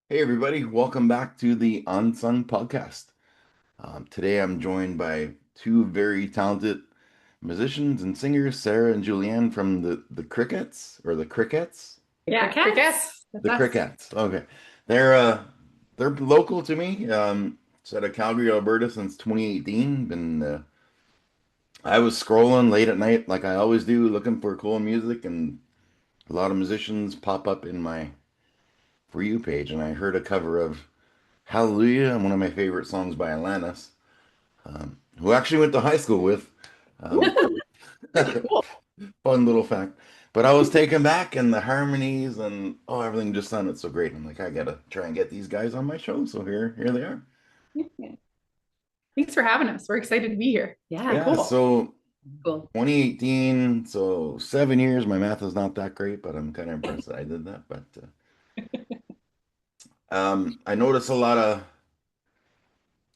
Hey everybody, welcome back to the Unsung Podcast. Today I'm joined by two very talented musicians and singers, Sarah and Julianne from the Crickettes or the Crickettes? Yeah, crickets. That's The us. Crickettes. Okay. They're uh they're local to me. It's out of Calgary, Alberta since 2018. Been I was scrolling late at night like I always do, looking for cool music, and a lot of musicians pop up in my For You page, and I heard a cover of Hallelujah, one of my favorite songs by Alanis, who I actually went to high school with. Um, Really cool. Fun little fact. But I was taken back, and the harmonies and everything just sounded so great. I'm like, I gotta try and get these guys on my show. So here they are. Yeah. Thanks for having us. We're excited to be here. It's pretty Yeah, cool. so Cool. 2018, so 7 years. My math is not that great, but I'm kind of impressed that I did that. But I noticed a lot of.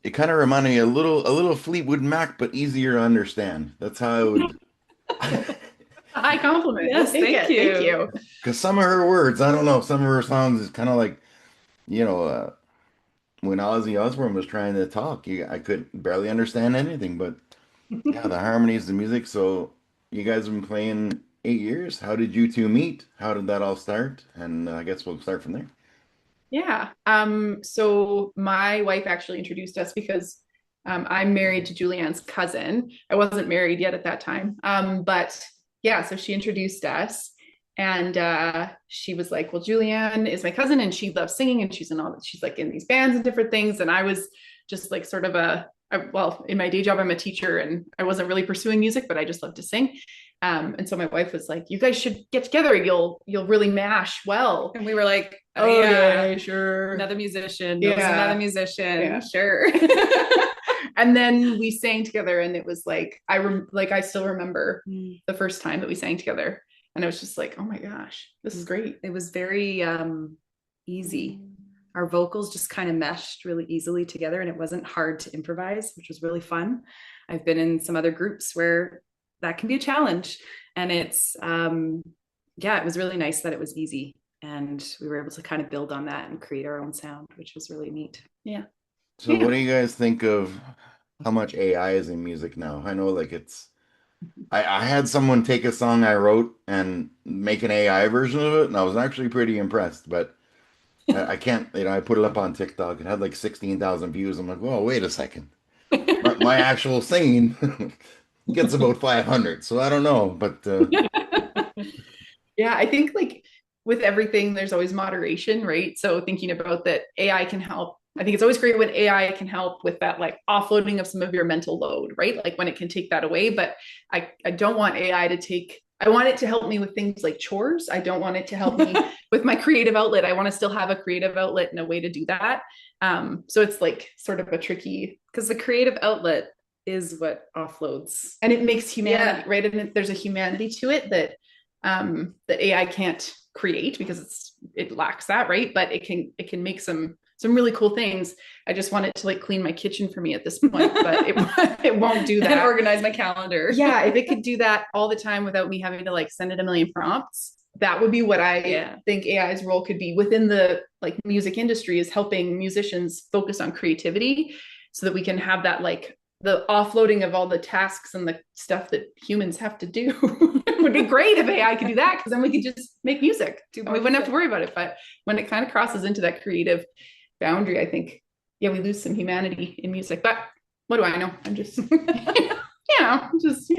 It kind of reminded me a little Fleetwood Mac, but easier to understand. That's how I would. A high compliment. Yes, We'll take thank it. Thank you. you. Because some of her words, I don't know, some of her songs is kind of like, you know, uh, when Ozzy Osbourne was trying to talk, I could barely understand anything. But yeah, the harmonies, the music. So you guys have been playing 8 years. How did you two meet? How did that all start? And I guess we'll start from there. Yeah. So my wife actually introduced us because I'm married to Julianne's cousin. I wasn't married yet at that time. But yeah, so she introduced us and she was like, well, Julianne is my cousin and she loves singing and she's like in these bands and different things. And I was just like sort of well, in my day job, I'm a teacher and I wasn't really pursuing music, but I just love to sing. And so my wife was like, "You guys should get together. You'll really mash well." And we were like, oh Okay, yeah, sure. another musician knows Yeah. another musician. Yeah. Sure. And then we sang together, and it was like I still remember the first time that we sang together, and I was just like, "Oh my gosh, this is great." It was very easy. Our vocals just kind of meshed really easily together, and it wasn't hard to improvise, which was really fun. I've been in some other groups where that can be a challenge, and yeah, it was really nice that it was easy, and we were able to kind of build on that and create our own sound, which was really neat. Yeah. So what Yeah. do you guys think of how much AI is in music now? I know like I had someone take a song I wrote and make an AI version of it, and I was actually pretty impressed, but I can't, I put it up on TikTok. It had like 16,000 views. I'm like, whoa, wait a second. My actual singing gets about 500, so I don't know, but Yeah, I think like with everything, there's always moderation, right? So thinking about that AI can help. I think it's always great when AI can help with that like offloading of some of your mental load, right? Like when it can take that away. But I don't want AI to take, I want it to help me with things like chores. I don't want it to help me with my creative outlet. I want to still have a creative outlet and a way to do that. So it's like sort of a tricky, Because the creative outlet is what offloads. and it makes humanity, Yeah. right? And there's a humanity to it that AI can't create because it lacks that, right? But it can make some really cool things. I just want it to like clean my kitchen for me at this point, but it won't do And that. organize my calendar. Yeah, if it could do that all the time without me having to like send it a million prompts, that would be what I Yeah. think AI's role could be within the like music industry, is helping musicians focus on creativity so that we can have that like the offloading of all the tasks and the stuff that humans have to do. It would be great if AI could do that because then we could just make music and we wouldn't have to worry about it. But when it kind of crosses into that creative boundary, I think, yeah, we lose some humanity in music. But what do I know? I'm just just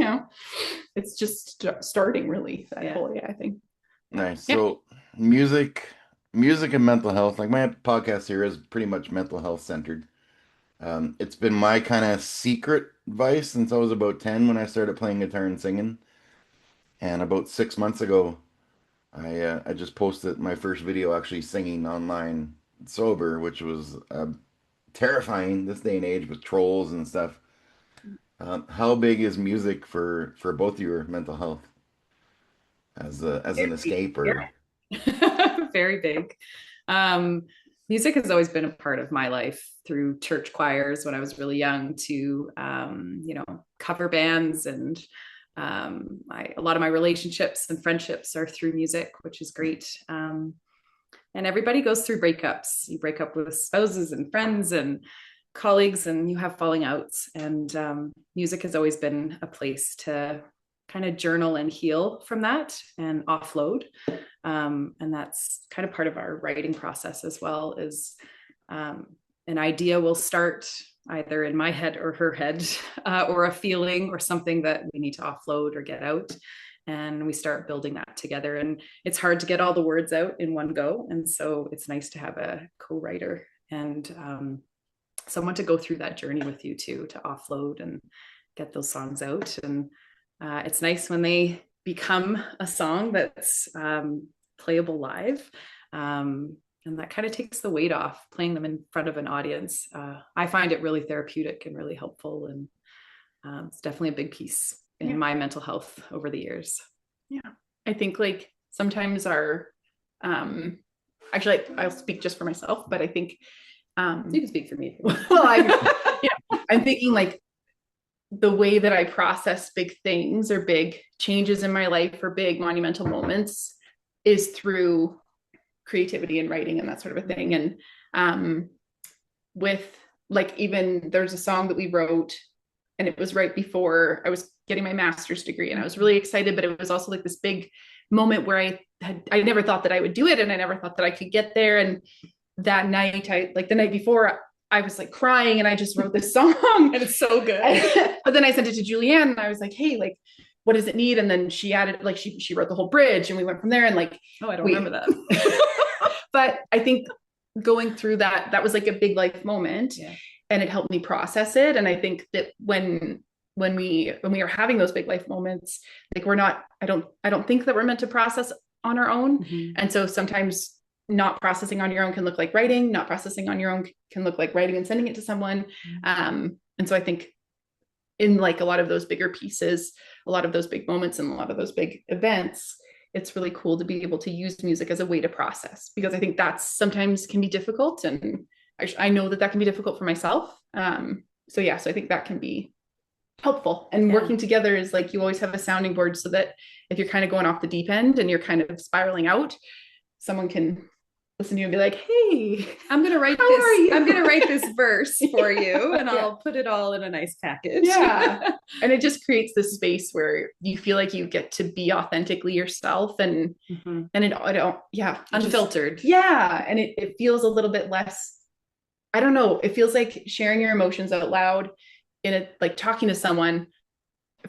it's just starting really that Yeah. whole AI thing. nice. Yeah. So music and mental health, like my podcast here is pretty much mental health centered. It's been my kind of secret vice since I was about 10 when I started playing guitar and singing. And about 6 months ago, I just posted my first video actually singing online sober, which was terrifying this day and age with trolls and stuff. How big is music for both your mental health as an escape or Very big. Um, Music has always been a part of my life through church choirs when I was really young to, cover bands and a lot of my relationships and friendships are through music, which is great. And everybody goes through breakups. You break up with spouses and friends and colleagues, and you have falling outs. And music has always been a place to kind of journal and heal from that and offload. And that's kind of part of our writing process as well, is an idea will start either in my head or her head, or a feeling or something that we need to offload or get out. And we start building that together. And it's hard to get all the words out in one go. And so it's nice to have a co-writer and someone to go through that journey with you too, to offload and get those songs out. And it's nice when they become a song that's playable live. And that kind of takes the weight off playing them in front of an audience. I find it really therapeutic and really helpful. And it's definitely a big piece in my mental health over the years. Yeah. I think like sometimes our, actually I'll speak just for myself, but I think, you can speak for me. Well, I'm thinking like the way that I process big things or big changes in my life or big monumental moments is through creativity and writing and that sort of a thing. And with like, even there's a song that we wrote and it was right before I was getting my master's degree and I was really excited, but it was also like this big moment where I never thought that I would do it. And I never thought that I could get there. And that night, the night before, I was like crying and I just wrote this song and it's so good. But then I sent it to Julianne and I was like, hey, like, what does it need? And then she added, like, she wrote the whole bridge and we went from there. And like, oh, I don't remember that. But I think going through that was like a big life moment, and it helped me process it. And I think that when we are having those big life moments, like I don't think that we're meant to process on our own. Mm-hmm. And so sometimes not processing on your own can look like writing, not processing on your own can look like writing and sending it to someone. Mm-hmm. And so I think in like a lot of those bigger pieces, a lot of those big moments and a lot of those big events, it's really cool to be able to use music as a way to process, because I think that's sometimes can be difficult. And I know that can be difficult for myself. So I think that can be helpful. And working together is like, you always have a sounding board so that if you're kind of going off the deep end and you're kind of spiraling out, someone can listen to you and be like, hey, I'm going to write this. I'm going to write this verse for you and I'll put it all in a nice package. Yeah. And it just creates this space where you feel like you get to be authentically yourself and unfiltered. And it feels a little bit less, I don't know. It feels like sharing your emotions out loud like talking to someone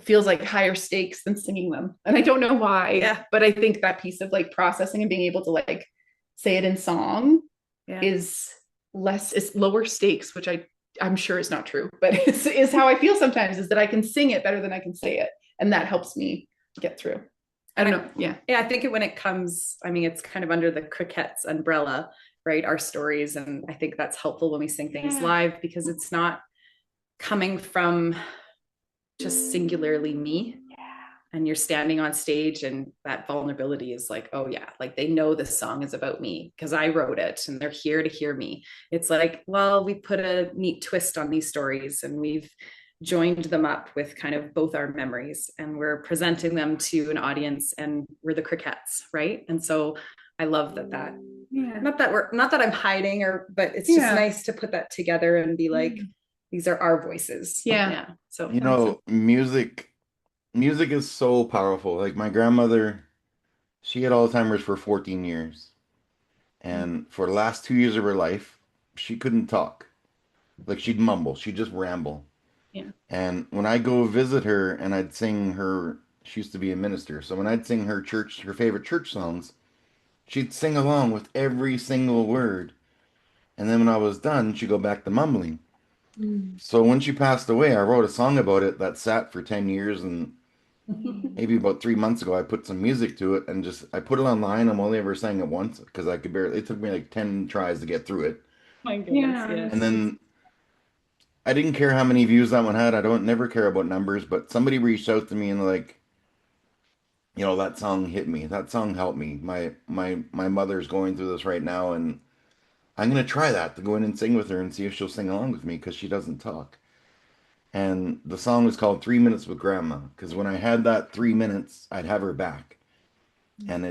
feels like higher stakes than singing them. And I don't know why, but I think that piece of like processing and being able to like say it in song is lower stakes, which I'm sure is not true, but is how I feel sometimes, is that I can sing it better than I can say it. And that helps me get through. I don't know. Yeah. Yeah. I think when it comes, I mean, it's kind of under the Crickette's umbrella, right? Our stories. And I think that's helpful when we sing things live, because it's not coming from just singularly me. And you're standing on stage and that vulnerability is like, oh yeah, like they know this song is about me because I wrote it and they're here to hear me. It's like, well, we put a neat twist on these stories and we've joined them up with kind of both our memories and we're presenting them to an audience and we're the Crickettes, right? And so I love that not that I'm hiding but it's just nice to put that together and be like, these are our voices. So music is so powerful. Like my grandmother, she had Alzheimer's for 14 years. And for the last 2 years of her life, she couldn't talk. Like she'd mumble, she'd just ramble. Yeah. And when I go visit her and I'd sing her, she used to be a minister. So when I'd sing her favorite church songs, she'd sing along with every single word. And then when I was done, she'd go back to mumbling. So when she passed away, I wrote a song about it that sat for 10 years, and maybe about 3 months ago, I put some music to it and I put it online. I'm only ever sang it once because it took me like 10 tries to get through it. My goodness, yes. And then I didn't care how many views that one had. I don't never care about numbers, but somebody reached out to me and like, that song hit me. That song helped me. My mother's going through this right now, and I'm going to try that, to go in and sing with her and see if she'll sing along with me because she doesn't talk. And the song is called 3 Minutes with Grandma, because when I had that 3 minutes, I'd have her back. And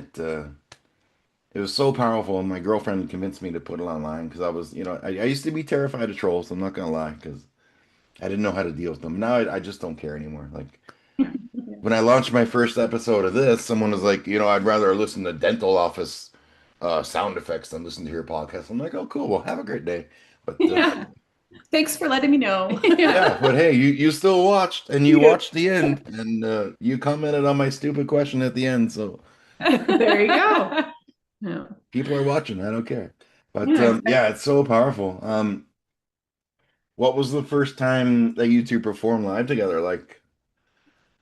it was so powerful, and my girlfriend convinced me to put it online because I was, I used to be terrified of trolls. I'm not gonna lie, because I didn't know how to deal with them. Now I just don't care anymore. Like when I launched my first episode of this, someone was like, I'd rather listen to dental office sound effects than listen to your podcast. I'm like, oh, cool. Well, have a great day. But Yeah. Thanks for letting me know. yeah, but hey, you still watched, and you Yeah. watched the end, and you commented on my stupid question at the end. So There you go. Yeah. people are watching. I don't care. But Yeah, exactly. yeah, it's so powerful. What was the first time that you two performed live together? Like,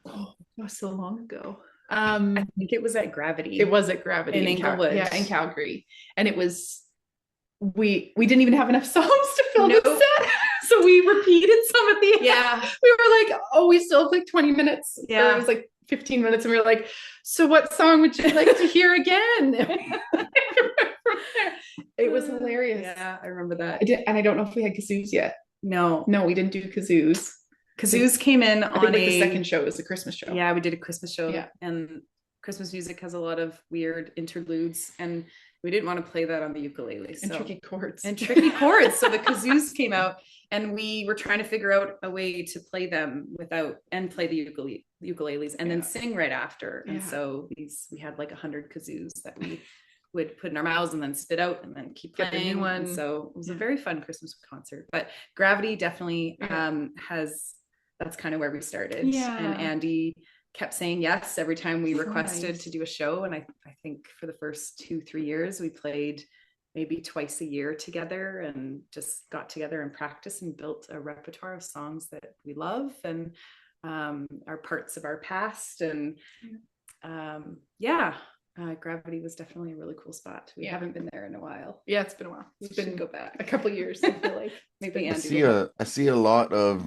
Oh, that was so long ago. I think it was at Gravity. It was at Gravity in Inglewood. Yeah, in Calgary. And it was we didn't even have enough songs to fill Nope. the set. So we repeated some at the end. Yeah. We were like, oh, we still have like 20 minutes. Yeah. Or it was like 15 minutes. And we were like, so what song would you like to hear again? It was hilarious. Yeah, I remember that. And I don't know if we had kazoos yet. No, No, we didn't do kazoos. kazoos came in I on think like the second show was a Christmas show. Yeah, we did a Christmas show. Yeah. And Christmas music has a lot of weird interludes, and we didn't want to play that on the ukulele. And tricky chords. And tricky chords. So the kazoos came out, and we were trying to figure out a way to play them without and play the ukuleles and then sing right after. And so we had like 100 kazoos that we would put in our mouths and then spit out and then keep playing. Get the new one. And so it was a very fun Christmas concert. But Gravity definitely that's kind of where we started. Yeah. And Andy kept saying yes every time we So requested nice. to do a show. And I think for the first 2-3 years, we played maybe twice a year together and just got together and practiced and built a repertoire of songs that we love and are parts of our past. And Gravity was definitely a really cool spot. We haven't been there in a while. Yeah, it's been a while. It's been go back a couple years, I feel like. Maybe Andy I see a lot of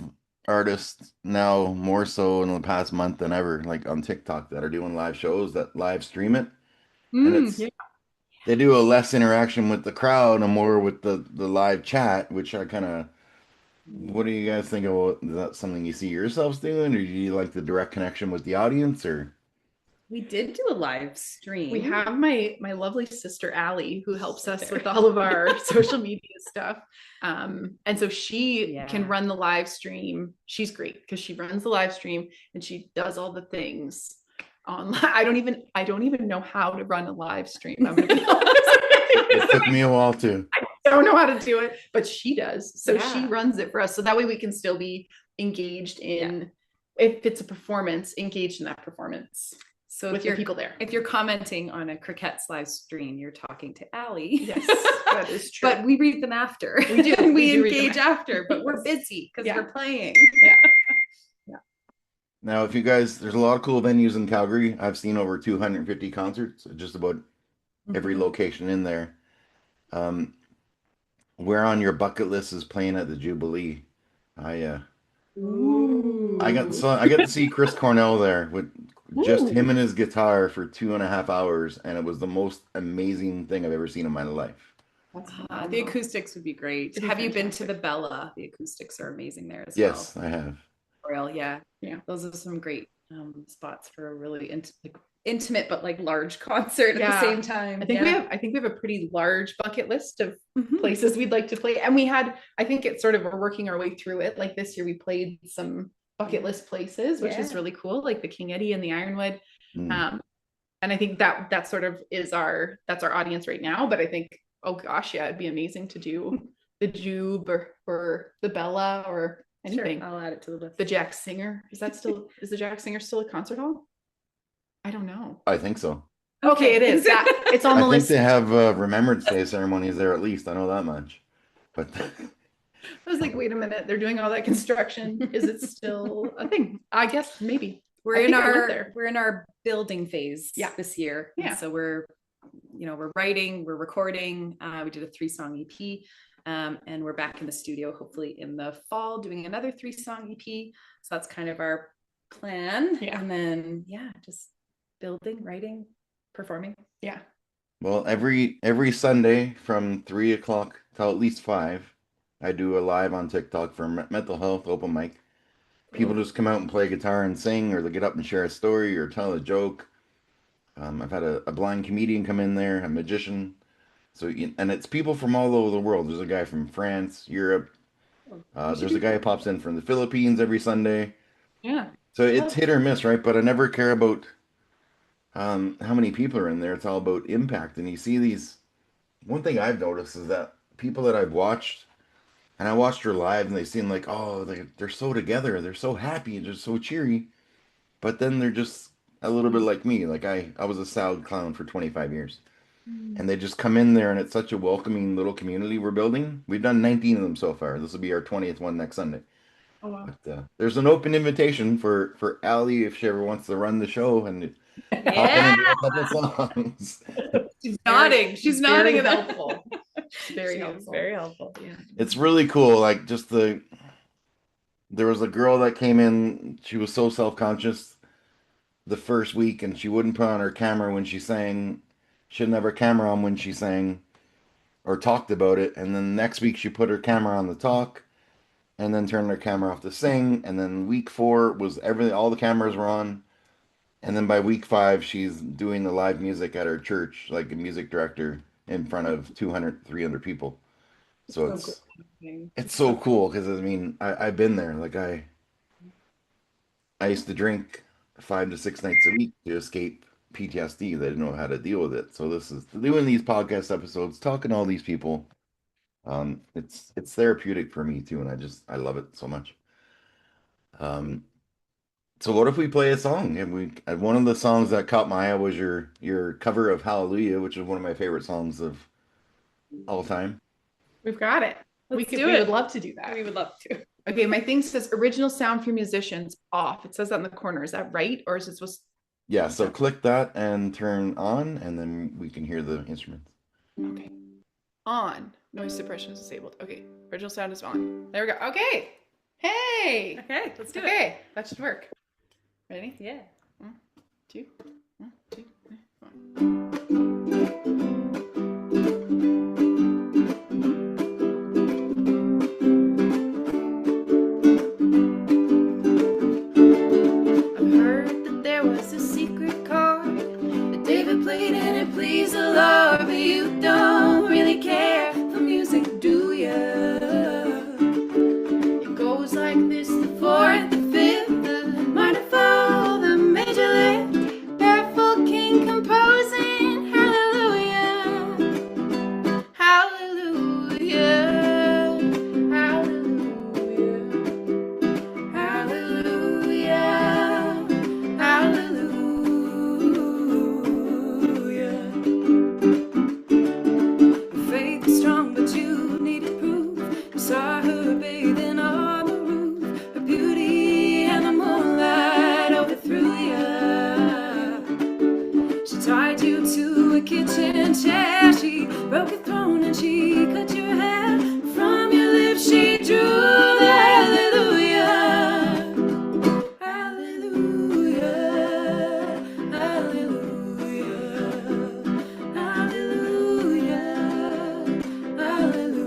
artists now, more so in the past month than ever, like on TikTok, that are doing live shows that live stream it. And it's they do a less interaction with the crowd and more with the live chat, which I kind of, what do you guys think about? Is that something you see yourselves doing, or do you like the direct connection with the audience? Or we did do a live stream. We have my lovely sister Allie, who helps us with all of our social media stuff. And so she can run the live stream. She's great because she runs the live stream and she does all the things online. I don't even know how to run a live stream. I'm gonna be honest. it took me a while too. I don't know how to do it, but she does. So she runs it for us. So that way we can still be engaged in, if it's a performance, engaged in that performance. So with your people there. If you're commenting on a Crickette's live stream, you're talking to Allie. Yes, that is true. But we read them after. We do. And we do engage after, but we're busy because we're playing. Yeah. Now, if you guys, there's a lot of cool venues in Calgary. I've seen over 250 concerts, just about every location in there. Where on your bucket list is playing at the Jubilee? I got to see Chris Cornell there with just him and his guitar for 2.5 hours, and it was the most amazing thing I've ever seen in my life. The acoustics would be great. Have you been to the Bella? The acoustics are amazing there as Yes, well. I have. Royal, yeah. Those are some great spots for a really intimate but like large concert at the same time. I think we have a pretty large bucket list of places we'd like to play, and I think it's sort of, we're working our way through it. Like this year we played some bucket list places, which is really cool, like the King Eddie and the Ironwood. And I think that sort of that's our audience right now. But I think, oh gosh, it'd be amazing to do the Jube or the Bella or anything. Sure, I'll add it to the list. The Jack Singer, is the Jack Singer still a concert hall? I don't know. I think so. Okay, it is. It's on the list. I think they have Remembrance Day ceremonies there, at least. I know that much. But I was like, wait a minute, they're doing all that construction. Is it still a thing? I guess maybe. We're in our building phase this year. Yeah. So we're writing, we're recording. We did a 3-song EP. And we're back in the studio, hopefully in the fall, doing another 3-song EP. So that's kind of our plan. Yeah. And then just building, writing, performing. Yeah. Well, every Sunday from 3 o'clock till at least 5, I do a live on TikTok for mental health open mic. People just come out and play guitar and sing, or they get up and share a story or tell a joke. I've had a blind comedian come in there, a magician. So, and it's people from all over the world. There's a guy from France, Europe. We should There's a do guy who that. pops in from the Philippines every Sunday. Yeah. So it's Love hit or miss, right? But I never care about how many people are in there. It's all about impact. And you see these. One thing I've noticed is that people that I've watched, and I watched her live, and they seem like, oh, they're so together, they're so happy, they're so cheery. But then they're just a little bit like me. Like I was a salad clown for 25 years. it. And they just come in there, and it's such a welcoming little community we're building. We've done 19 of them so far. This will be our 20th one next Sunday. Oh wow. But there's an open invitation for Allie if she ever wants to run the show and hop in Yeah. and do a couple songs. She's nodding. She's very nodding. helpful. Very She is helpful. very helpful. Yeah. It's really cool. Like just there was a girl that came in. She was so self-conscious the first week, and she wouldn't put on her camera when she sang. She didn't have her camera on when she sang or talked about it. And then next week she put her camera on to talk, and then turned her camera off to sing. And then week 4 was everything. All the cameras were on. And then by week 5, she's doing the live music at her church, like a music director in front of 200, 300 people. So it's so cool because I mean I've been there. Like I used to drink 5 to 6 nights a week to escape PTSD. They didn't know how to deal with it. So this is doing these podcast episodes, talking to all these people. It's therapeutic for me too, and I love it so much. So what if we play a song? And one of the songs that caught my eye was your cover of Hallelujah, which is one of my favorite songs of all time. We've got it. Let's we do we it. would love to do that. We would love to. Okay, my thing says original sound for musicians off. It says that in the corner. Is that right? Or is it supposed Yeah, so click that and turn on, and then we can hear the instruments. okay. On. Noise suppression is disabled. Okay. Original sound is on. There we go. Okay. Hey. Okay, let's do it. Okay. That should work. Ready? Yeah. 1, 2, 1, 2, 3, 4. I've heard that there was a secret chord that David played and it pleased the Lord, but you don't really care for music, do ya? It goes like this: the 4th, the 5th, the minor fall, the major lift, barefoot king composing hallelujah, hallelujah, hallelujah, hallelujah, hallelujah. Your faith is strong, but you needed proof. You saw her bathing on the roof, her beauty and the moonlight overthrew you. She tied you to a kitchen chair, she broke your throne and she cut your hair. From your lips she drew the hallelujah, hallelujah, hallelujah, hallelujah, hallelujah.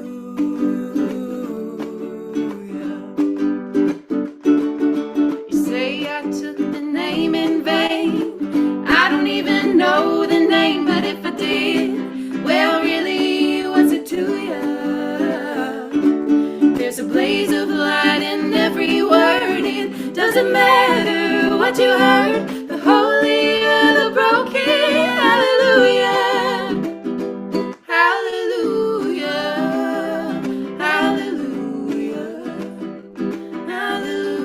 You say I took the name in vain. I don't even know the name, but if I did, well, really, what's it to ya? There's a blaze of light in every word. It doesn't matter what you heard. The holy or the broken, hallelujah, hallelujah, hallelujah,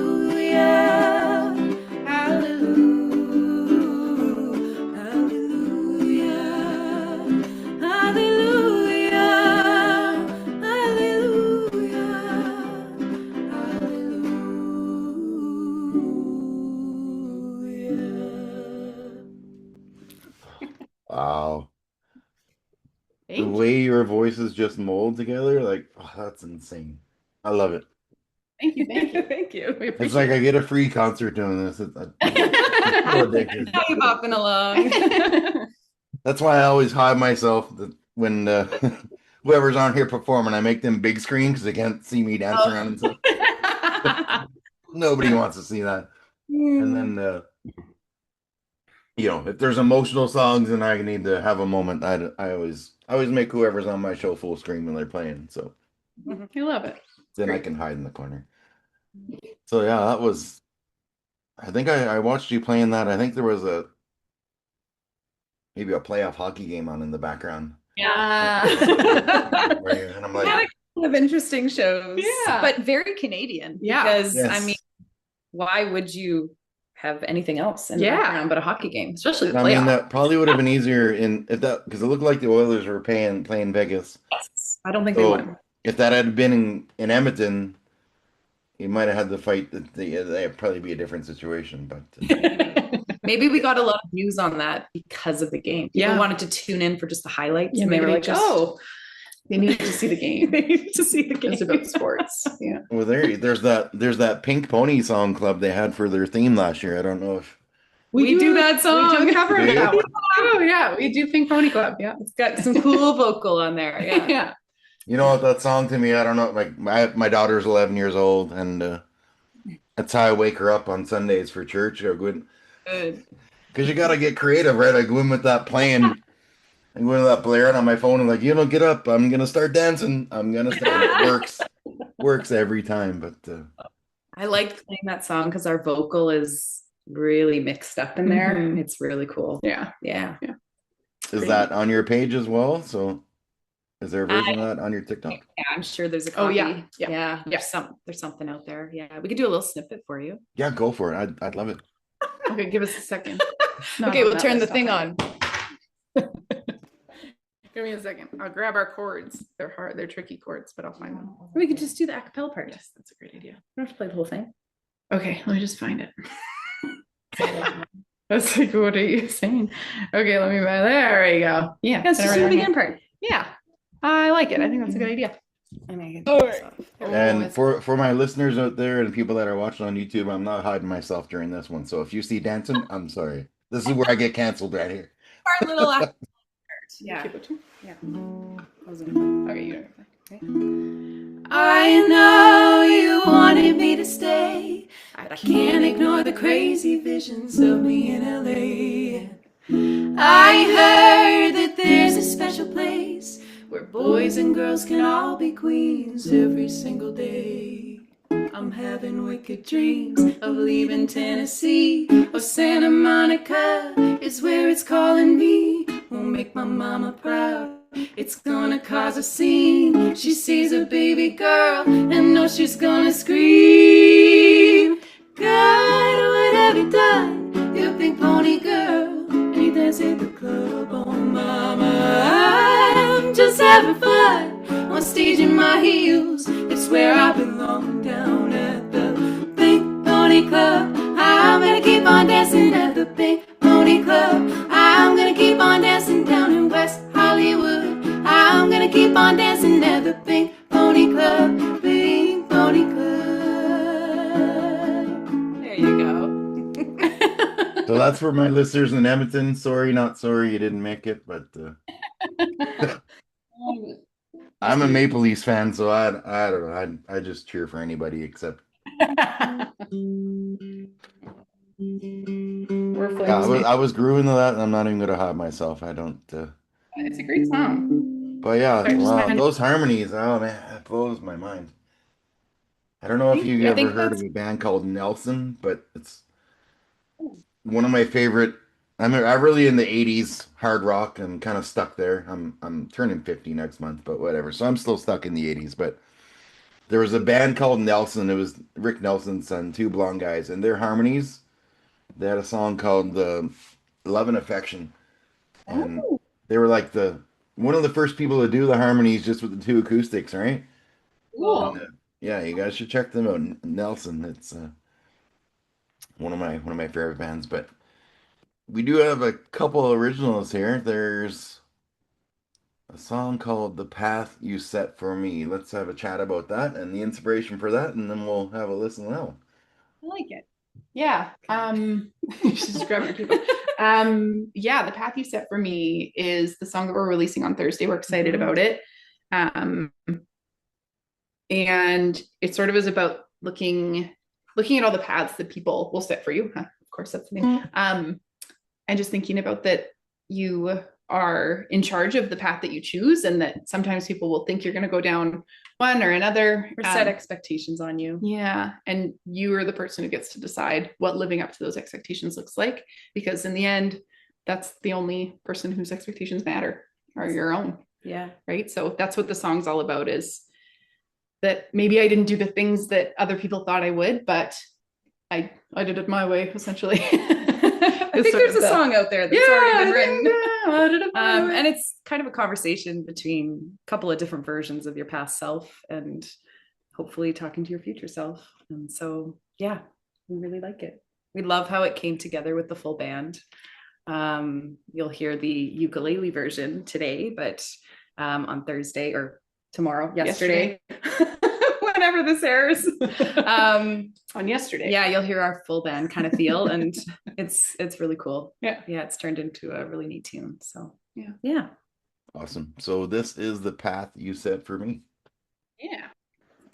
hallelujah, hallelujah, hallelujah, hallelujah, hallelujah. Wow. The Thank you. way your voices just mold together, like, oh, that's insane. I love it. Thank you. Thank you. Thank you. We It's like appreciate I get a free concert doing this. It's so addictive. Now you're popping along. it. That's why I always hide myself when whoever's on here performing, I make them big screen because they can't see me dancing around and stuff. Nobody wants to see that. And then if there's emotional songs and I need to have a moment, I always make whoever's on my show full screen when they're playing. So I love it. then I can hide in the corner. So yeah, that was. I think I watched you playing that. I think there was maybe a playoff hockey game on in the background. Yeah. And I'm Had like, a couple of interesting shows, Yeah. but very Canadian. Yeah. Because yes. I mean, why would you have anything else in the Yeah. background but a hockey game? Especially the I mean, playoff. that probably would have been easier because it looked like the Oilers were playing Vegas. I don't think they So won. if that had been in Edmonton, you might have had to fight. That'd probably be a different situation. But Maybe we got a lot of views on that because of the game. People wanted to tune in for just the highlights, Yeah, and they maybe were they like, just- "Oh, They needed to see the game. they need to see the game." It's about sports. Yeah. well, there's that Pink Pony song club they had for their theme last year. I don't know if We do that song. We do cover Do you? that one. Oh yeah, we do Pink Pony Club. Yeah. It's got some cool vocal on there. Yeah. Yeah. you know what that song to me. I don't know. Like my daughter's 11 years old, and that's how I wake her up on Sundays for church. I go Good. because you gotta get creative, right? I go in with that playing. I go in with that blaring on my phone and like, get up. I'm gonna start dancing. I'm gonna start. It works every time. But I liked playing that song because our vocal is really mixed up in there. Mhm. It's really cool. Yeah. Yeah. is that on your page as well? So is there a version of that on your TikTok? Yeah, I'm sure there's a Oh, copy. yeah. Yeah. Yeah. Yeah. There's something out there. Yeah. We could do a little snippet for you. Yeah, go for it. I'd love it. Okay, give us a second. No, Okay, not we'll that turn the list. thing I'll on. Give me a second. I'll grab our chords. They're hard. They're tricky chords, but I'll find them. We could just do the acapella part. Yes, that's a great idea. We don't have to play the whole thing. Okay, let me just find it. That's like, what are you saying? Okay, let me. There we go. Yeah. Let's just do the right beginning here. part. Yeah, I like it. I think that's a good idea. I mean, All right. And it's- for my listeners out there and people that are watching on YouTube, I'm not hiding myself during this one. So if you see dancing, I'm sorry. This is where I get canceled right here. our little acapella part. Yeah. Keep it too. Yeah. Okay, you don't have to play. I know you wanted me to stay, but I can't ignore the crazy visions of me in LA. I heard that there's a special place where boys and girls can all be queens every single day. I'm having wicked dreams of leaving Tennessee, or Santa Monica is where it's calling me. Won't make my mama proud, it's gonna cause a scene. She sees a baby girl and knows she's gonna scream. God, what have you done, you pink pony girl? And you dance at the club, oh mama. I'm just having fun on stage in my heels. It's where I belong, down at the Pink Pony Club. I'm gonna keep on dancing at the Pink Pony Club. I'm gonna keep on dancing down in West Hollywood. I'm gonna keep on dancing at the Pink Pony Club. Pink Pony Club. There you go. So that's for my listeners in Edmonton. Sorry, not sorry you didn't make it, but I'm a Maple Leafs fan, so I don't know. I just cheer for anybody except. We're Yeah, flames. I was grooving to that, and I'm not even gonna hide myself. I don't. It's a great song. But yeah, Sorry, just wow, mind- those harmonies. Oh man, that blows my mind. I don't know if you I ever think heard of that's- a band called Nelson, but it's one of my favorite. I'm really in the '80s hard rock. I'm kind of stuck there. I'm turning 50 next month, but whatever. So I'm still stuck in the '80s. But there was a band called Nelson. It was Rick Nelson's son, two blonde guys, and their harmonies. They had a song called "Love and Affection," and they were like one of the first people to do the harmonies just with the two acoustics, right? Cool. And, yeah, you guys should check them out. Nelson, it's one of my favorite bands. But we do have a couple originals here. There's a song called "The Path You Set for Me." Let's have a chat about that and the inspiration for that, and then we'll have a listen now. I like it. Yeah. You should just grab your people. Yeah, The Path You Set for Me is the song that we're releasing on Thursday. We're excited about it. And it sort of is about looking at all the paths that people will set for you. Huh? Of course, that's the name. and just thinking about that you are in charge of the path that you choose, and that sometimes people will think you're going to go down one or another, or set expectations on you. Yeah. And you are the person who gets to decide what living up to those expectations looks like, because in the end, that's the only person whose expectations matter are your own. Yeah. Right. So that's what the song's all about, is that maybe I didn't do the things that other people thought I would, but I did it my way, essentially. I think there's a song out there that's already been written. Yeah, and it's kind of a conversation between a couple of different versions of your past self and hopefully talking to your future self. And so, yeah, we really like it. We love how it came together with the full band. You'll hear the ukulele version today, but on Thursday or tomorrow, yesterday. Whenever this airs, on yesterday, yeah, you'll hear our full band kind of feel, and it's really cool. Yeah, it's turned into a really neat tune. So yeah, awesome. So this is the path you set for me. Yeah,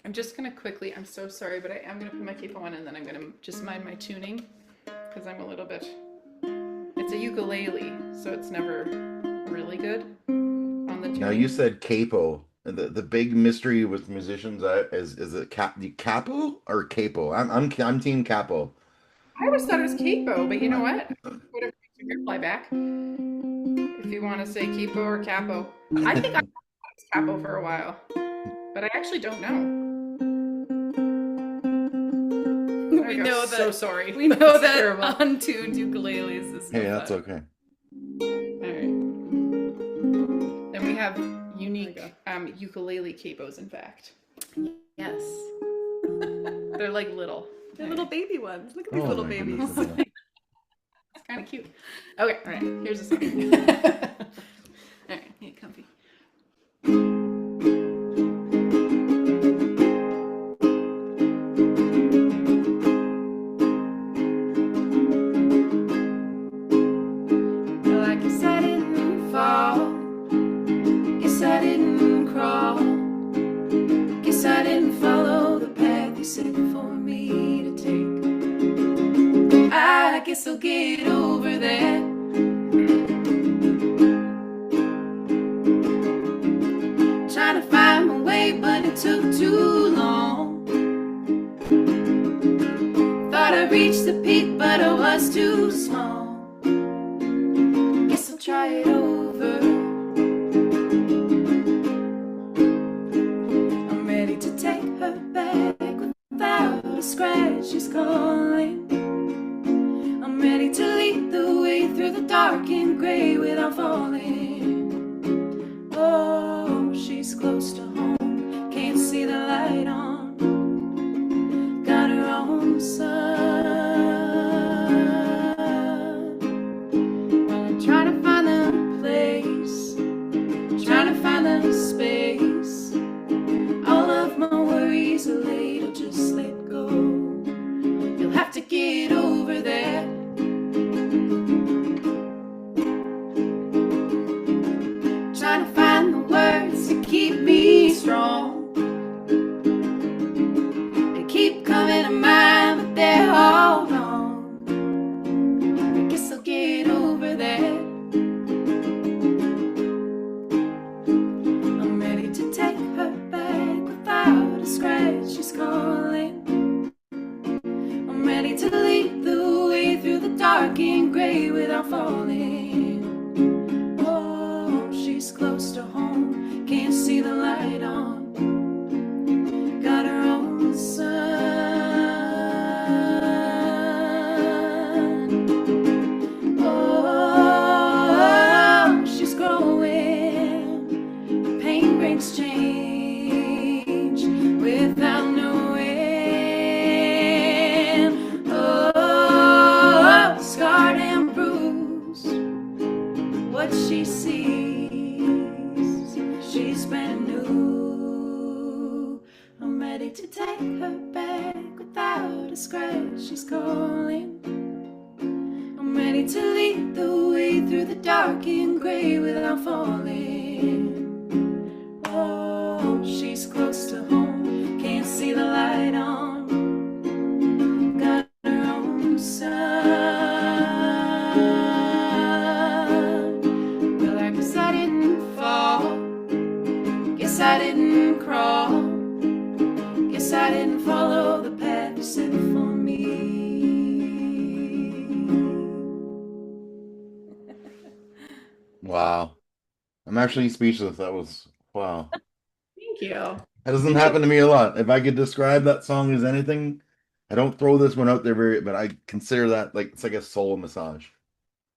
I'm just gonna quickly. I'm so sorry, but I am gonna put my capo on, and then I'm gonna just mind my tuning, because I'm a little bit. It's a ukulele, so it's never really good on the tune. Now you said capo. The big mystery with musicians is it capo or capo? I'm team capo. I always thought it was capo, but you know what? Whatever makes your reply back. If you want to say capo or capo, I think I thought it was capo for a while, but I actually don't know. We know that. So sorry. We know that terrible. Untuned ukuleles is. Hey, that's okay. All right. Then we have unique ukulele capos, in fact. Yes. They're like little. They're little baby ones. Look at these little babies. It's kind of cute. Okay, all right. Here's a song. All right, get comfy. So get over that. Trying to find my way, but it took too long. Thought I reached the peak, but I was too small. Guess I'll try it over. I'm ready to take her back without a scratch. She's calling. Ready to lead the way through the dark and gray without falling. Oh, she's close to home, can't see the light on. Got her own sun. Well, I'm trying to find the place, trying to find the space. All of my worries are laid, I'll just let go. You'll have to get over that. Trying to find the words to keep me strong. They keep coming to mind, but they're all wrong. I guess I'll get over that. I'm ready to take her back without a scratch. She's calling. I'm ready to lead the way through the dark and gray without falling. She's close to home, can't see the light on. Got her own sun. Oh, she's growing. The pain brings change without knowing. Oh, scarred and bruised. What she sees. She's brand new. I'm ready to take her back without a scratch. She's calling. I'm ready to lead the way through the dark and gray without falling. Oh, she's close to home, can't see the light on. Got her own sun. Wow. I'm actually speechless. That was wow. Thank you. That doesn't happen to me a lot. If I could describe that song as anything, I don't throw this one out there very, but I consider that like it's like a soul massage.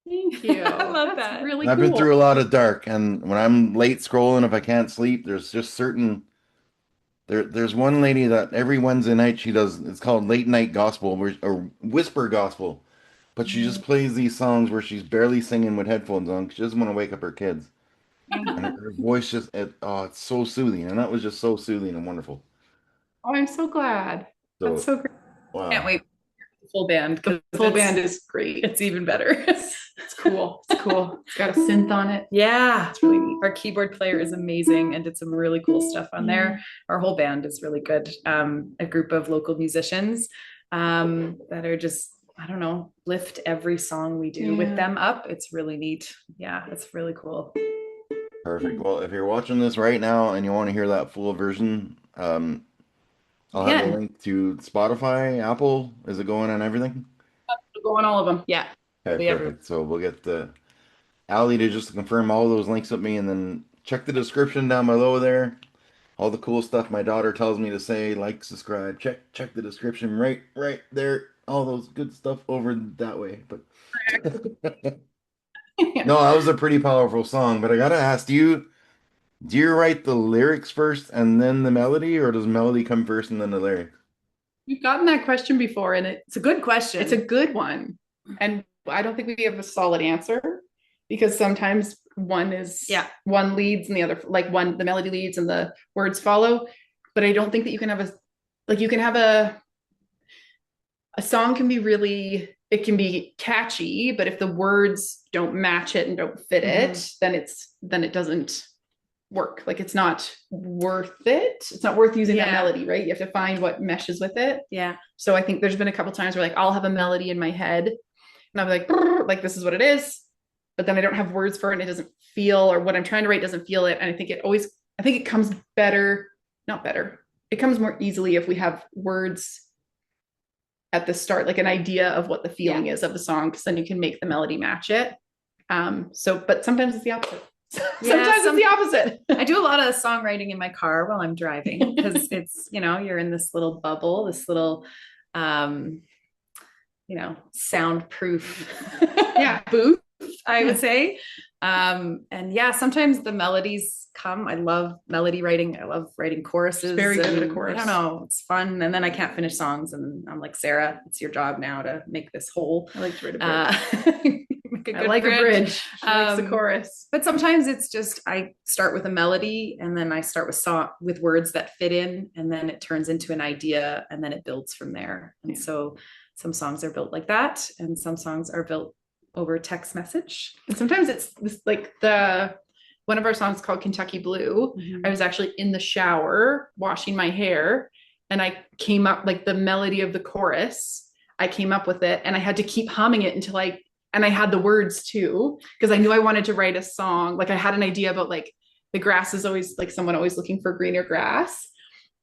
Thank you. I love That's that. really And I've been cool. through a lot of dark, and when I'm late scrolling, if I can't sleep, there's just certain there's one lady that every Wednesday night she does. It's called late night gospel or whisper gospel, but she just plays these songs where she's barely singing with headphones on 'cause she doesn't want to wake up her kids, and her voice it's so soothing, and that was just so soothing and wonderful. Oh, I'm so glad. That's So so great. Can't wow, wait for the full band. The 'Cause full it's- band is great. It's even better. It's cool. It's cool. It's got a synth on it. Yeah, It's really neat. our keyboard player is amazing and did some really cool stuff on there. Our whole band is really good. A group of local musicians that are just, I don't know, lift every song we do with Yeah. them up. It's really neat. Yeah, it's really cool. perfect. Well, if you're watching this right now and you want to hear that full version, I'll have a Yeah. link to Spotify, Apple. Is it going on everything? Go on all of them. Yeah. Okay, We perfect. So we'll get the Ali to just confirm all those links with me, and then check the description down below there. All the cool stuff my daughter tells me to say, like, subscribe, check the description right there. All those good stuff over that way. But no, that was a pretty powerful song. But I gotta ask, do you write the lyrics first and then the melody, or does melody come first and then the lyrics? We've gotten that question before, and It's a good question. it's a good one. And I don't think we have a solid answer because sometimes one leads and the other, like the melody leads and the words follow. But I don't think that you can have a song can be really, it can be catchy, but if the words don't match it and don't fit it, then it doesn't work. Like it's not worth it. It's not worth using that melody, right? You have to find what meshes with it. Yeah. So I think there's been a couple times where like I'll have a melody in my head and I'll be like this is what it is, but then I don't have words for it and it doesn't feel, or what I'm trying to write doesn't feel it. And I think it comes not better. It comes more easily if we have words at the start, like an idea of what the feeling is of the song, because then you can make the melody match it. But sometimes it's the opposite. Sometimes it's the opposite. I do a lot of songwriting in my car while I'm driving because it's, you're in this little bubble, this little, soundproof booth, I would say. And yeah, sometimes the melodies come. I love melody writing. I love writing choruses. Very good at a chorus. I don't know. It's fun. And then I can't finish songs. And I'm like, Sarah, it's your job now to make this whole. I like to write a bridge. I like a bridge. She likes the chorus. But sometimes it's just I start with a melody and then I start with words that fit in, and then it turns into an idea and then it builds from there. And so some songs are built like that, and some songs are built over text message. And sometimes it's this, like one of our songs called Kentucky Blue. I was actually in the shower washing my hair, and I came up like the melody of the chorus. I came up with it, and I had to keep humming it until I had the words too, because I knew I wanted to write a song. Like I had an idea about like the grass is always like someone always looking for greener grass.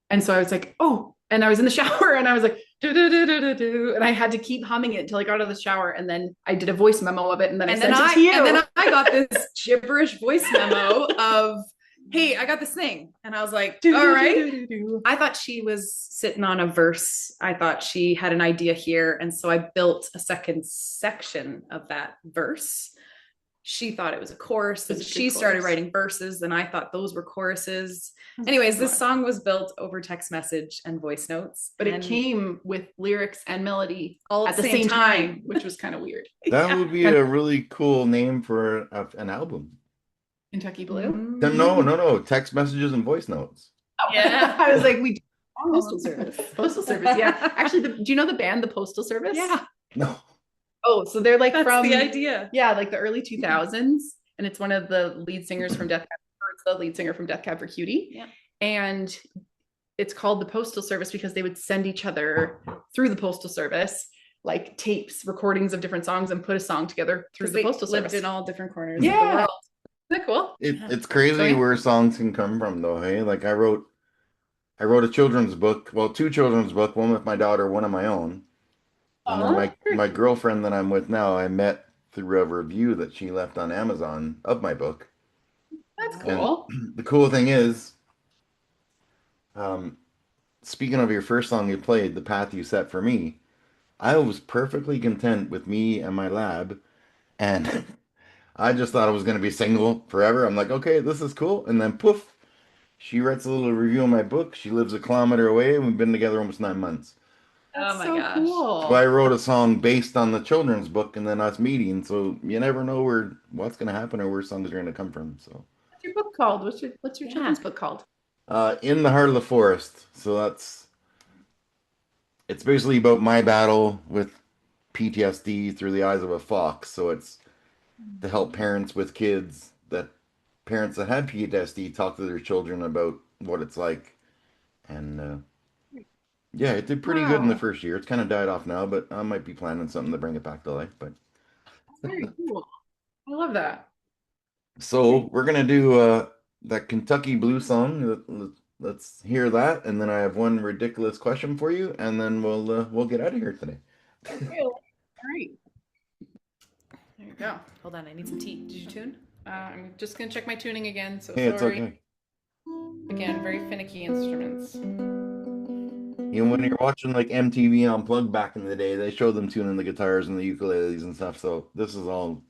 And so I was like, oh, and I was in the shower and I was like, do, do, do, do, do, do. And I had to keep humming it until I got out of the shower. And then I did a voice memo of it. And then I sent it to you. And then I got this gibberish voice memo of, hey, I got this thing. And I was like, all right. I thought she was sitting on a verse. I thought she had an idea here. And so I built a second section of that verse. She thought it was a chorus. And she started writing verses, and I thought those were choruses. Anyways, this song was built over text message and voice notes. But it came with lyrics and melody all at the same time, which was kind of weird. That would be a really cool name for an album. Kentucky Blue? No. Text messages and voice notes. Yeah. I was like, Postal Service. Postal Service, yeah. Actually, do you know the band, The Postal Service? Yeah. No. Oh, so they're like That's from the idea. Yeah, like the early 2000s. And it's one of the lead singers from Death Cab, or it's the lead singer from Death Cab for Cutie. Yeah. And it's called The Postal Service because they would send each other through the Postal Service like tapes, recordings of different songs, and put a song together through the Postal Service. Lived in all different corners of the world. Isn't that cool? It's crazy where songs can come from, though. Hey, like I wrote a children's book. Well, two children's books, one with my daughter, one of my own. And then my girlfriend that I'm with now, I met through a review that she left on Amazon of my book. That's And cool. the cool thing is, um, speaking of your first song you played, The Path You Set for Me, I was perfectly content with me and my lab, and I just thought I was going to be single forever. I'm like, okay, this is cool. And then poof, she writes a little review on my book. She lives a kilometer away, and we've been together almost 9 months. That's Oh my so gosh. So I cool. wrote a song based on the children's book and then us meeting. So you never know what's going to happen or where songs are going to come from. So What's your book called? What's your Yeah. children's book called? In the Heart of the Forest. So it's basically about my battle with PTSD through the eyes of a fox. So it's to help parents with kids that parents that have PTSD talk to their children about what it's like. And yeah, it did pretty good in the Wow. first year. It's kind of died off now, but I might be planning something to bring it back to life. But Very cool. I love that. so we're gonna do that Kentucky Blue song. Let's hear that, and then I have one ridiculous question for you, and then we'll get out of here today. Okay, all right. There you go. Hold on, I need some tea. Did you tune? I'm just gonna check my tuning again. So Hey, it's sorry. okay. Again, very finicky instruments. You know, when you're watching like MTV Unplugged back in the day, they showed them tuning the guitars and the ukuleles and stuff. So this is all.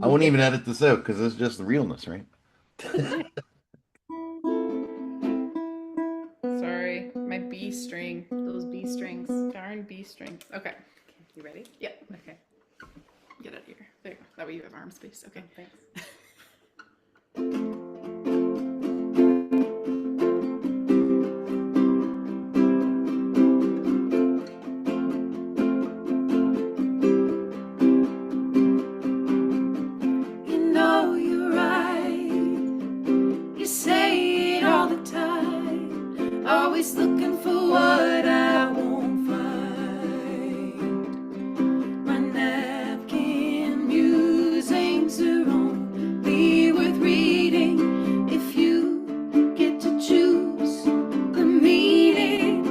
I won't even edit this out because it's just the realness, right? Sorry, my B string. Those B strings. Darn B strings. Okay. You ready? Yep. Okay. Get out of here. There you go. That way you have arm space. Okay. Thanks. You know you're right. You say it all the time. Always looking for what I won't find. My napkin musings are only worth reading if you get to choose the meaning.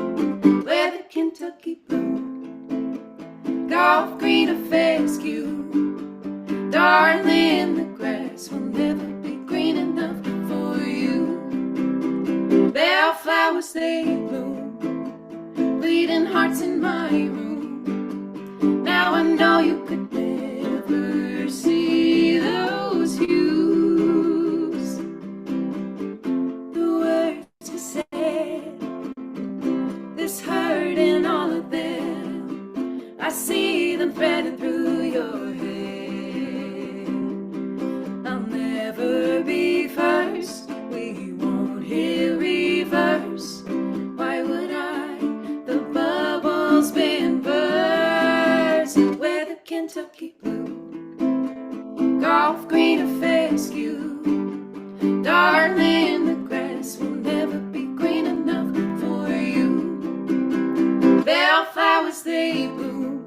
Where the Kentucky blue, golf green or fescue. Darling, the grass will never be green enough for you. Bellflowers, they bloom, bleeding hearts in my room. Now I know you could never see those hues. The words you said, this hurt and all of them, I see them threaded through your head. I'll never be first, we won't hear reverse. Why would I? The bubbles been burst. Where the Kentucky blue, golf green or fescue. Darling, the grass will never be green enough for you. Bellflowers, they bloom,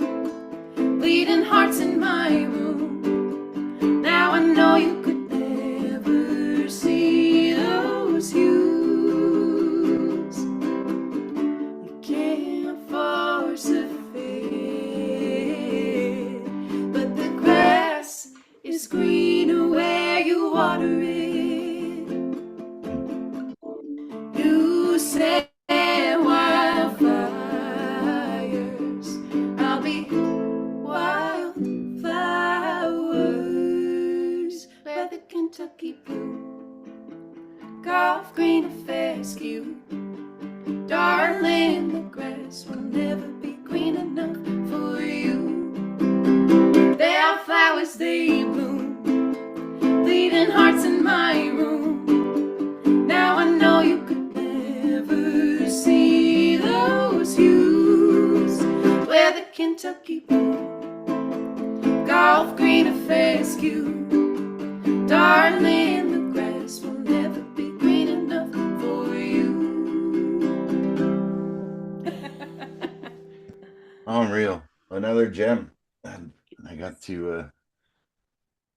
bleeding hearts in my room. Now I know you could never see those hues. You can't force a fade, but the grass is greener where you water it. You say wildfires, I'll be wildflowers. Where the Kentucky blue, golf green or fescue. Darling, the grass will never be green enough for you. Bellflowers, they bloom, bleeding hearts in my room. Now I know you could never see those hues. Where the Kentucky blue, golf green or fescue. Darling, the grass will never be green enough for you. Unreal. Another gem. And I got to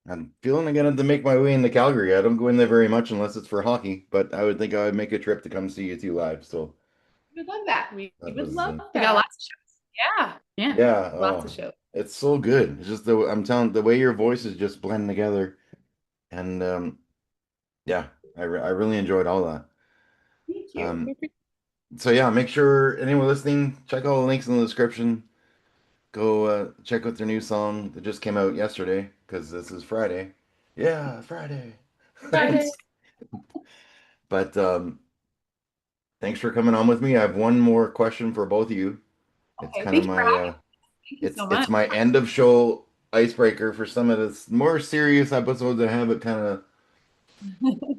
I'm feeling I'm gonna have to make my way into Calgary. I don't go in there very much unless it's for hockey, but I would think I would make a trip to come see you two live. So We would love that. We that would was love uh, that. We got lots of shows. Yeah. Yeah. yeah, Lots oh, of shows. It's so good. It's just I'm telling the way your voice is just blending together, and yeah, I really enjoyed all that. Thank Um, you. so yeah, make sure anyone listening, check all the links in the description. Go check out their new song that just came out yesterday because this is Friday. Yeah, Friday. Friday. But thanks for coming on with me. I have one more question for both of you. It's Okay, kind of thank you for my having me. Thank you so it's much. my end of show icebreaker for some of the more serious episodes. I have it kind of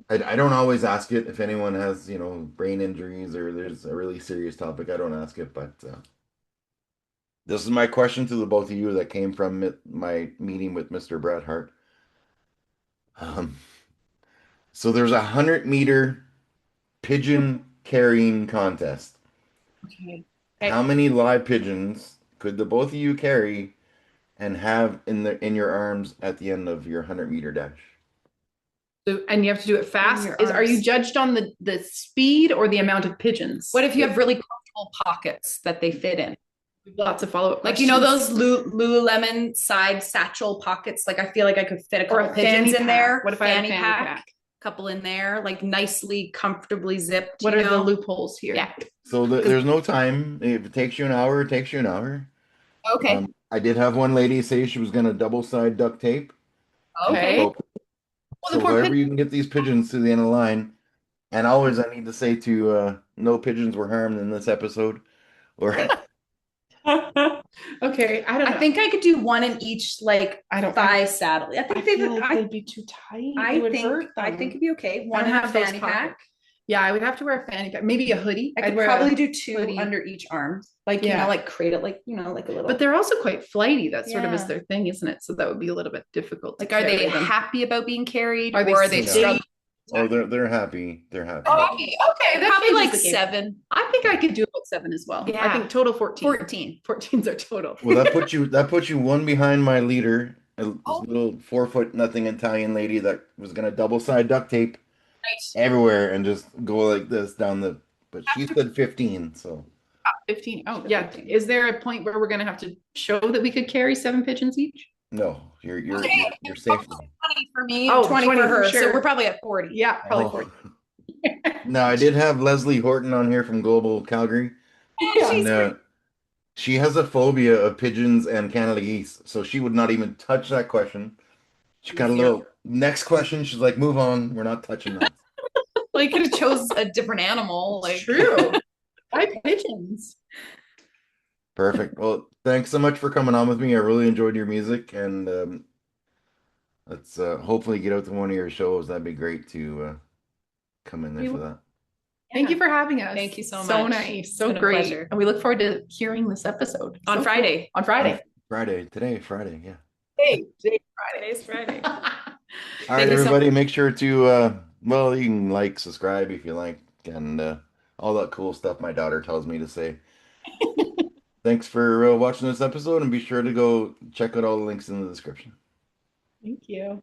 I don't always ask it if anyone has, brain injuries or there's a really serious topic. I don't ask it, but this is my question to the both of you that came from my meeting with Mr. Bret Hart. Um, so there's a 100-meter pigeon carrying contest. Okay. How many live pigeons could the both of you carry and have in your arms at the end of your 100-meter dash? So, and you have to do it fast. your Are you arms. judged on the speed or the amount of pigeons? What if you have really comfortable pockets that they fit in? Lots of follow-up Like, questions. those Lululemon side satchel pockets? Like, I feel like I could fit a Or couple a pigeons fanny in there. pack. What if I had a fanny fanny pack? Couple in there, like nicely, comfortably zipped. What are the loopholes here? Yeah. So there's no time. If it takes you an hour, it takes you an hour. Okay. I did have one lady say she was going to double side duct tape. Okay. So, Well, so the poor however pigeon. you can get these pigeons to the end of the line. And always I need to say to no pigeons were harmed in this episode. Or Okay, I don't know. I think I could do one in each, like, I don't thigh saddle. I think I feel like they'd be too tight. I It would think hurt them. it'd be okay. I One don't in a have those fanny pack. pockets. Yeah, I would have to wear a fanny pack, maybe a hoodie. I I'd could wear probably a do two hoodie. under each arm, like Yeah. like create it, like like a little. But they're also quite flighty. That sort of is Yeah. their thing, isn't it? So that would be a little bit difficult. like, To are they carry them. happy about being carried, Are they or are they sedate? struggling? oh, they're happy. They're happy. Oh, okay, that Probably changes like the game. 7, I think I could do about 7 as well. I Yeah. think total 14. 14. 14s are total. Well, that puts you one behind my leader, this little 4 foot nothing Italian lady that was gonna double side duct tape everywhere and just go like this down the. But she said 15, so 15. Oh, yeah. Is there a point where we're gonna have to show that we could carry 7 pigeons each? no, you're safe. 20 for me, Oh, and 20 20 for for her. sure. So we're probably at 40. Yeah, probably Oh. 40. Now I did have Leslie Horton on here from Global Calgary, and she has a phobia of pigeons and Canada geese, so she would not even touch that question. She got a little next question. She's like, "Move on. We're not touching that." Well, you could have chose a different animal. Like, True. Why pigeons? Perfect. Well, thanks so much for coming on with me. I really enjoyed your music, and let's hopefully get out to one of your shows. That'd be great to come in there for that. Thank you for having us. Thank you so So much. nice. So It's been a great. pleasure. And we look forward to hearing this episode. on So Friday. cool. On Friday. Friday. Friday. Yeah. Today's Friday. All right, Thank you so everybody. Make sure to well, you can like, subscribe if you like, and all that cool stuff my daughter tells me to say. Thanks for watching this episode, and be sure to go check out all the links in the description. Thank you.